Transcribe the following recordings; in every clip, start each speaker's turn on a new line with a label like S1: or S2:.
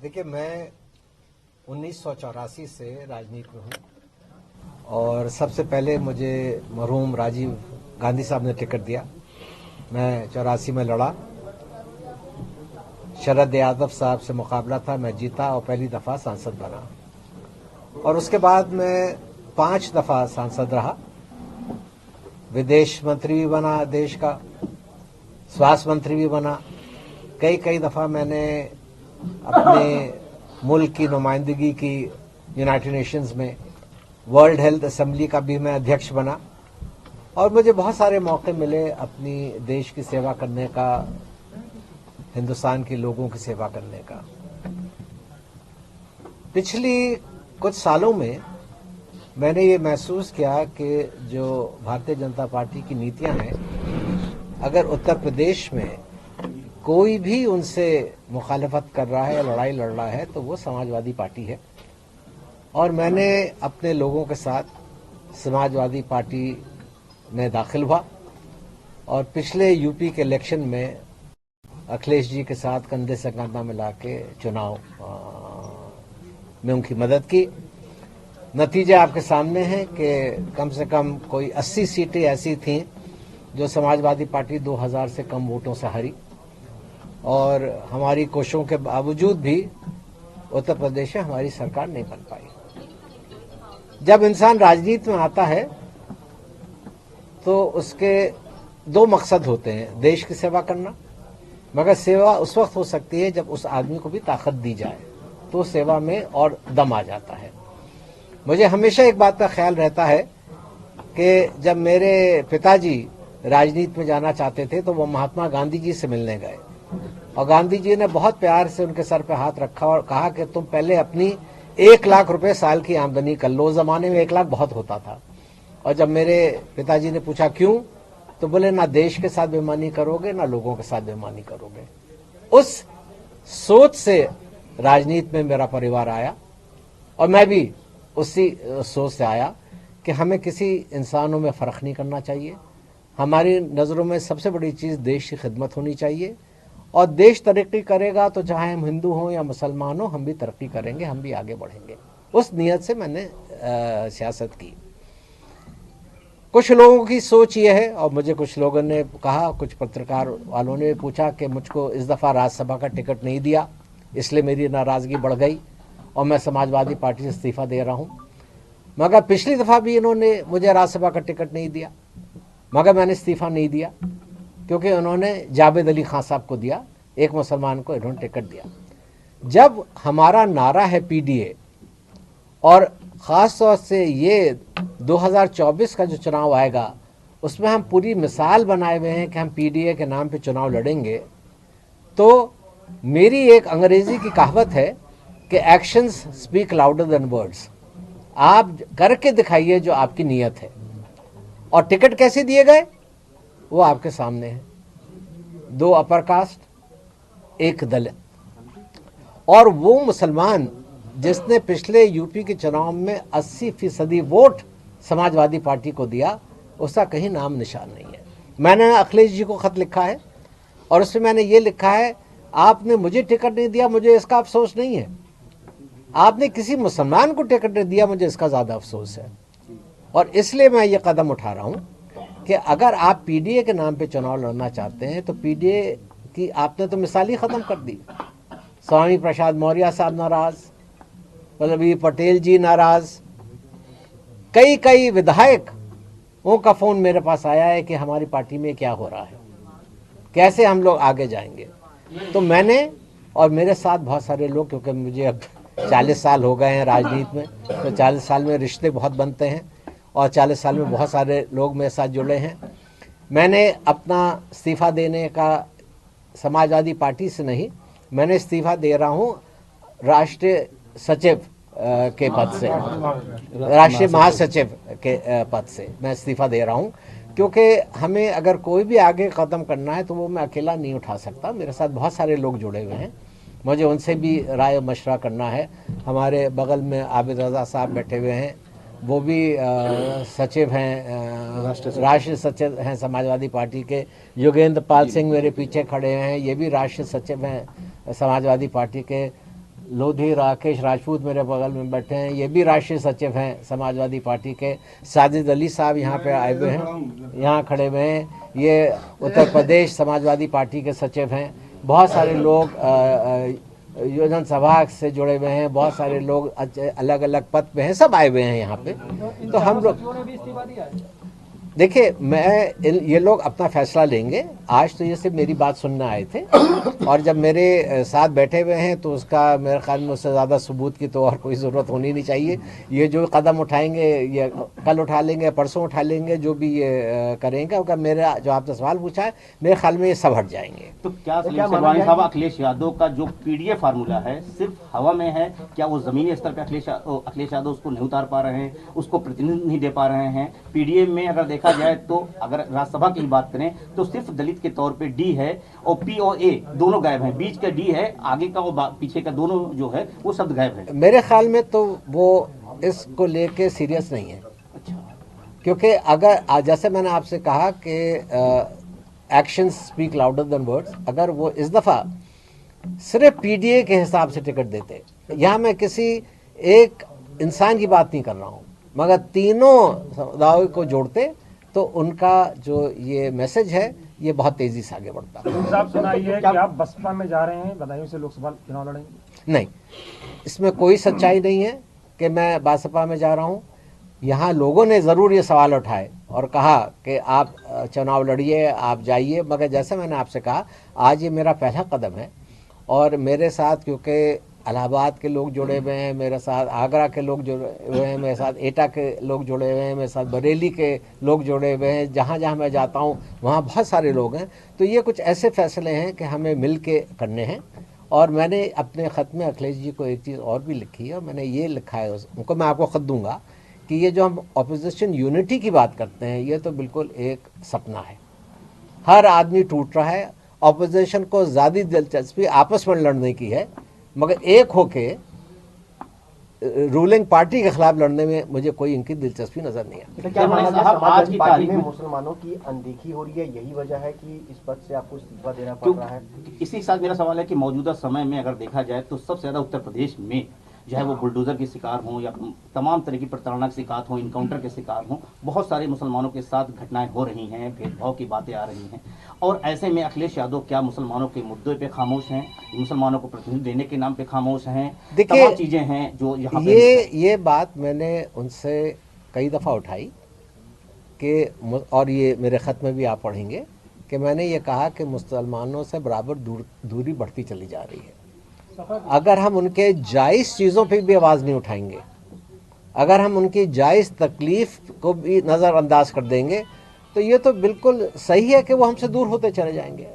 S1: देखिए, मैं 1984 से राजनीति में हूँ और सबसे पहले मुझे मरहूम राजीव गांधी साहब ने टिकट दिया। मैं 84 में लड़ा, शरद यादव साहब से मुकाबला था, मैं जीता और पहली दफ़ा सांसद बना। और उसके बाद मैं 5 दफ़ा सांसद रहा, विदेश मंत्री भी बना देश का, स्वास्थ्य मंत्री भी बना। कई दफ़ा मैंने अपने मुल्क की नुमाइंदगी की यूनाइटेड नेशंस में, वर्ल्ड हेल्थ असेंबली का भी मैं अध्यक्ष बना और मुझे बहुत सारे मौके मिले अपनी देश की सेवा करने का, हिंदुस्तान के लोगों की सेवा करने का। पिछली कुछ सालों में मैंने ये महसूस किया कि जो भारतीय जनता पार्टी की नीतियां हैं, अगर उत्तर प्रदेश में कोई भी उनसे मुखालफत कर रहा है या लड़ाई लड़ रहा है तो वो समाजवादी पार्टी है। और मैंने अपने लोगों के साथ समाजवादी पार्टी में दाखिल हुआ और पिछले यूपी के इलेक्शन में अखिलेश जी के साथ कंधे से कंधा मिला के चुनाव में उनकी मदद की। नतीजे आपके सामने हैं कि कम से कम कोई 80 सीटें ऐसी थीं जो समाजवादी पार्टी 2000 से कम वोटों से हारी और हमारी कोशिशों के बावजूद भी उत्तर प्रदेश में हमारी सरकार नहीं बन पाई। जब इंसान राजनीति में आता है तो उसके 2 मकसद होते हैं, देश की सेवा करना, मगर सेवा उस वक्त हो सकती है जब उस आदमी को भी ताकत दी जाए तो सेवा में और दम आ जाता है। मुझे हमेशा एक बात का ख्याल रहता है कि जब मेरे पिताजी राजनीति में जाना चाहते थे तो वो महात्मा गांधी जी से मिलने गए और गांधी जी ने बहुत प्यार से उनके सर पे हाथ रखा और कहा कि तुम पहले अपनी 1 लाख रुपए साल की आमदनी कर लो। उस जमाने में 1 लाख बहुत होता था। और जब मेरे पिताजी ने पूछा क्यों, तो बोले ना देश के साथ बेईमानी करोगे ना लोगों के साथ बेईमानी करोगे। उस सोच से राजनीति में मेरा परिवार आया और मैं भी उसी सोच से आया कि हमें किसी इंसानों में फर्क नहीं करना चाहिए। हमारी नज़रों में सबसे बड़ी चीज़ देश की खिदमत होनी चाहिए और देश तरक्की करेगा तो चाहे हम हिंदू हों या मुसलमान हों, हम भी तरक्की करेंगे, हम भी आगे बढ़ेंगे। उस नियत से मैंने सियासत की। कुछ लोगों की सोच ये है और मुझे कुछ लोगों ने कहा, कुछ पत्रकार वालों ने पूछा कि मुझको इस दफ़ा राज्यसभा का टिकट नहीं दिया, इसलिए मेरी नाराज़गी बढ़ गई और मैं समाजवादी पार्टी से इस्तीफ़ा दे रहा हूँ। मगर पिछली दफ़ा भी इन्होंने मुझे राज्यसभा का टिकट नहीं दिया, मगर मैंने इस्तीफ़ा नहीं दिया क्योंकि उन्होंने जावेद अली खान साहब को दिया, एक मुसलमान को इन्होंने टिकट दिया। जब हमारा नारा है पीडीए और ख़ास तौर से ये 2024 का जो चुनाव आएगा उसमें हम पूरी मिसाल बनाए हुए हैं कि हम पीडीए के नाम पे चुनाव लड़ेंगे, तो मेरी एक अंग्रेजी की कहावत है कि actions speak louder than words. आप करके दिखाइए जो आपकी नीयत है। और टिकट कैसे दिए गए वो आपके सामने है। 2 अपर कास्ट, 1 दलित और वो मुसलमान जिसने पिछले यूपी के चुनाव में 80% वोट समाजवादी पार्टी को दिया, उसका कहीं नाम निशान नहीं है। मैंने अखिलेश जी को खत लिखा है और उसमें मैंने ये लिखा है, आपने मुझे टिकट नहीं दिया, मुझे इसका अफसोस नहीं है। आपने किसी मुसलमान को टिकट नहीं दिया, मुझे इसका ज़्यादा अफसोस है। और इसलिए मैं ये कदम उठा रहा हूँ कि अगर आप पीडीए के नाम पे चुनाव लड़ना चाहते हैं तो पीडीए की आपने तो मिसाल ही ख़त्म कर दी। स्वामी प्रसाद मौर्य साहब नाराज़, वल्लभी पटेल जी नाराज़, कई विधायकों का फ़ोन मेरे पास आया है कि हमारी पार्टी में क्या हो रहा है, कैसे हम लोग आगे जाएंगे। तो मैंने और मेरे साथ बहुत सारे लोग, क्योंकि मुझे अब 40 साल हो गए हैं राजनीति में, तो 40 साल में रिश्ते बहुत बनते हैं और 40 साल में बहुत सारे लोग मेरे साथ जुड़े हैं। मैंने अपना इस्तीफ़ा देने का समाजवादी पार्टी से नहीं, मैंने इस्तीफ़ा दे रहा हूँ राष्ट्रीय सचिव के पद से, राष्ट्रीय महासचिव के पद से मैं इस्तीफ़ा दे रहा हूँ, क्योंकि हमें अगर कोई भी आगे कदम करना है तो वो मैं अकेला नहीं उठा सकता। मेरे साथ बहुत सारे लोग जुड़े हुए हैं, मुझे उनसे भी राय मशवरा करना है। हमारे बगल में आबिद रज़ा साहब बैठे हुए हैं, वो भी सचिव हैं, राष्ट्रीय सचिव हैं समाजवादी पार्टी के। योगेंद्र पाल सिंह मेरे पीछे खड़े हैं, ये भी राष्ट्रीय सचिव हैं समाजवादी पार्टी के। लोधी राकेश राजपूत मेरे बगल में बैठे हैं, ये भी राष्ट्रीय सचिव हैं समाजवादी पार्टी के। साजिद अली साहब यहाँ पे आए हुए हैं, यहाँ खड़े हुए हैं, ये उत्तर प्रदेश समाजवादी पार्टी के सचिव हैं। बहुत सारे लोग योजना सभा से जुड़े हुए हैं, बहुत सारे लोग अलग अलग पद पे हैं, सब आए हुए हैं यहाँ पे। तो हम लोग देखिए, ये लोग अपना फैसला लेंगे। आज तो ये सिर्फ मेरी बात सुनने आए थे, और जब मेरे साथ बैठे हुए हैं तो उसका मेरे ख्याल में उससे ज़्यादा सबूत की तो और कोई ज़रूरत होनी नहीं चाहिए। ये जो कदम उठाएंगे ये कल उठा लेंगे, परसों उठा लेंगे, जो भी ये करेंगे। अगर मेरा जो आपने सवाल पूछा है, मेरे ख्याल में ये सब हट जाएंगे।
S2: तो क्या शेरवानी साहब, अखिलेश यादव का जो पीडीए फार्मूला है सिर्फ हवा में है? क्या वो जमीनी स्तर पर अखिलेश यादव उसको नहीं उतार पा रहे हैं, उसको प्रतिनिधित्व नहीं दे पा रहे हैं? पीडीए में अगर देखा जाए तो अगर राज्यसभा की बात करें तो सिर्फ दलित के तौर पे डी है, और पी और ए दोनों गायब हैं। बीच का डी है, आगे का और पीछे का दोनों जो है वो शब्द गायब है।
S1: मेरे ख्याल में तो वो इसको लेके सीरियस नहीं है।
S2: अच्छा,
S1: क्योंकि अगर जैसे मैंने आपसे कहा कि actions speak louder than words, अगर वो इस दफ़ा सिर्फ पीडीए के हिसाब से टिकट देते, यहाँ मैं किसी एक इंसान की बात नहीं कर रहा हूँ, मगर तीनों समुदायों को जोड़ते तो उनका जो ये मैसेज है ये बहुत तेजी से आगे बढ़ता है।
S3: साहब, सुना ये है कि आप बसपा में जा रहे हैं, बदायूं से लोकसभा चुनाव लड़ेंगे?
S1: नहीं, इसमें कोई सच्चाई नहीं है कि मैं बसपा में जा रहा हूँ। यहाँ लोगों ने ज़रूर ये सवाल उठाए और कहा कि आप चुनाव लड़िए, आप जाइए, मगर जैसे मैंने आपसे कहा, आज ये मेरा पहला कदम है। और मेरे साथ क्योंकि इलाहाबाद के लोग जुड़े हुए हैं, मेरे साथ आगरा के लोग जुड़े हुए हैं, मेरे साथ एटा के लोग जुड़े हुए हैं, मेरे साथ बरेली के लोग जुड़े हुए हैं, जहाँ जहाँ मैं जाता हूँ वहाँ बहुत सारे लोग हैं। तो ये कुछ ऐसे फैसले हैं कि हमें मिल के करने हैं। और मैंने अपने ख़त में अखिलेश जी को एक चीज़ और भी लिखी है, और मैंने ये लिखा है उनको, मैं आपको ख़त दूँगा कि ये जो हम अपोजिशन यूनिटी की बात करते हैं, ये तो बिल्कुल एक सपना है। हर आदमी टूट रहा है। अपोजिशन को ज़्यादा दिलचस्पी आपस में लड़ने की है, मगर एक होके रूलिंग पार्टी के खिलाफ लड़ने में मुझे कोई इनकी दिलचस्पी नजर नहीं आती।
S4: क्या समाजवादी पार्टी में मुसलमानों की अनदेखी हो रही है, यही वजह है कि इस पद से आपको इस्तीफा देना पड़ रहा है?
S2: इसी के साथ मेरा सवाल है कि मौजूदा समय में अगर देखा जाए तो सबसे ज्यादा उत्तर प्रदेश में, चाहे वो बुलडोजर के शिकार हों या तमाम तरह की प्रताड़ना के शिकार हों, इनकाउंटर के शिकार हों, बहुत सारे मुसलमानों के साथ घटनाएं हो रही हैं, भेदभाव की बातें आ रही हैं। और ऐसे में अखिलेश यादव क्या मुसलमानों के मुद्दों पे खामोश हैं, मुसलमानों को प्रतिनिधित्व देने के नाम पे खामोश हैं? तमाम चीजें हैं जो यहाँ
S1: ये बात मैंने उनसे कई दफ़ा उठाई कि, और ये मेरे ख़त में भी आप पढ़ेंगे कि मैंने ये कहा कि मुसलमानों से बराबर दूरी बढ़ती चली जा रही है। अगर हम उनके जायज़ चीज़ों पे भी आवाज़ नहीं उठाएंगे, अगर हम उनकी जायज़ तकलीफ़ को भी नज़रअंदाज कर देंगे, तो ये तो बिल्कुल सही है कि वो हमसे दूर होते चले जाएंगे।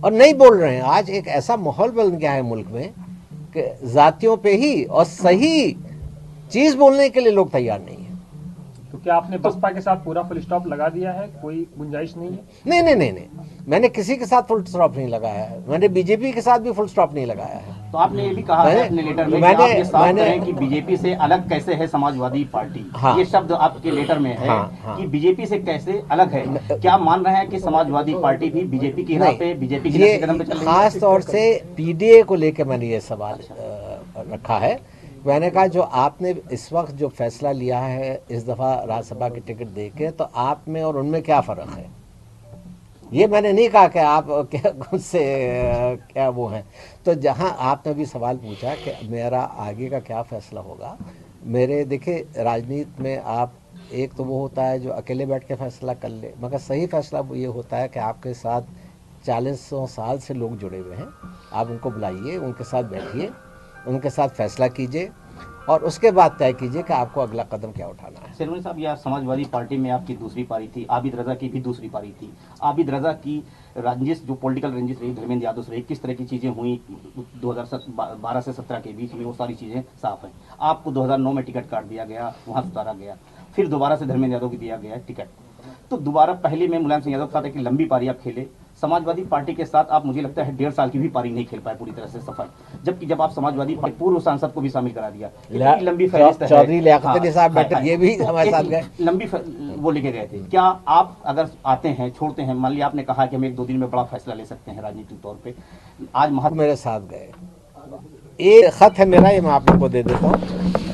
S1: और नहीं बोल रहे हैं, आज एक ऐसा माहौल बन गया है मुल्क में कि जातियों पे ही और सही चीज़ बोलने के लिए लोग तैयार नहीं है।
S3: तो क्या आपने बसपा के साथ पूरा फुल स्टॉप लगा दिया है? कोई गुंजाइश नहीं है?
S1: नहीं, मैंने किसी के साथ फुल स्टॉप नहीं लगाया है। मैंने बीजेपी के साथ भी फुल स्टॉप नहीं लगाया है।
S2: तो आपने ये भी कहा है अपने लेटर में कि आप ये साफ करें कि बीजेपी से अलग कैसे है समाजवादी पार्टी। हाँ, ये शब्द आपके लेटर में है। हाँ, कि बीजेपी से कैसे अलग है। क्या आप मान रहे हैं कि समाजवादी पार्टी भी बीजेपी की राह पे, बीजेपी के कदम पे चल रही है?
S1: खास तौर से पीडीए को लेकर मैंने ये सवाल रखा है। मैंने कहा जो आपने इस वक्त जो फैसला लिया है इस दफ़ा राज्यसभा की टिकट देके, तो आप में और उनमें क्या फ़र्क है? ये मैंने नहीं कहा कि आप उससे क्या वो हैं। तो जहाँ आपने भी सवाल पूछा कि मेरा आगे का क्या फ़ैसला होगा, मेरे देखिए राजनीति में आप एक तो वो होता है जो अकेले बैठ के फैसला कर ले, मगर सही फैसला ये होता है कि आपके साथ 40 साल से लोग जुड़े हुए हैं। आप उनको बुलाइए, उनके साथ बैठिए, उनके साथ फैसला कीजिए और उसके बाद तय कीजिए कि आपको अगला कदम क्या उठाना है।
S2: शेरवानी साहब, यह समाजवादी पार्टी में आपकी दूसरी पारी थी, आबिद रजा की भी दूसरी पारी थी। आबिद रजा की रंजिश, जो पॉलिटिकल रंजिश रही धर्मेंद्र यादव से रही, किस तरह की चीज़ें हुई 2012 से 17 के बीच में, वो सारी चीज़ें साफ हैं। आपको 2009 में टिकट काट दिया गया, वहाँ से उतारा गया, फिर दोबारा से धर्मेंद्र यादव को दिया गया टिकट। तो दोबारा पहले में मुलायम सिंह यादव के साथ एक लंबी पारी आप खेले, समाजवादी पार्टी के साथ आप मुझे लगता है 1.5 साल की भी पारी नहीं खेल पाए पूरी तरह से सफल, जबकि जब आप समाजवादी पार्टी पूर्व सांसद को भी शामिल करा दिया, लंबी फहरिस्त है।
S1: चौधरी लियाकत अली साहब बैठे, ये भी हमारे साथ गए,
S2: लंबी वो लेके गए थे। क्या आप अगर आते हैं, छोड़ते हैं, मान लिया आपने कहा कि हम 1-2 दिन में बड़ा फैसला ले सकते हैं राजनीतिक तौर पर, आज
S1: मेरे साथ गए, एक खत है मेरा, ये मैं आप लोग को दे देता हूँ।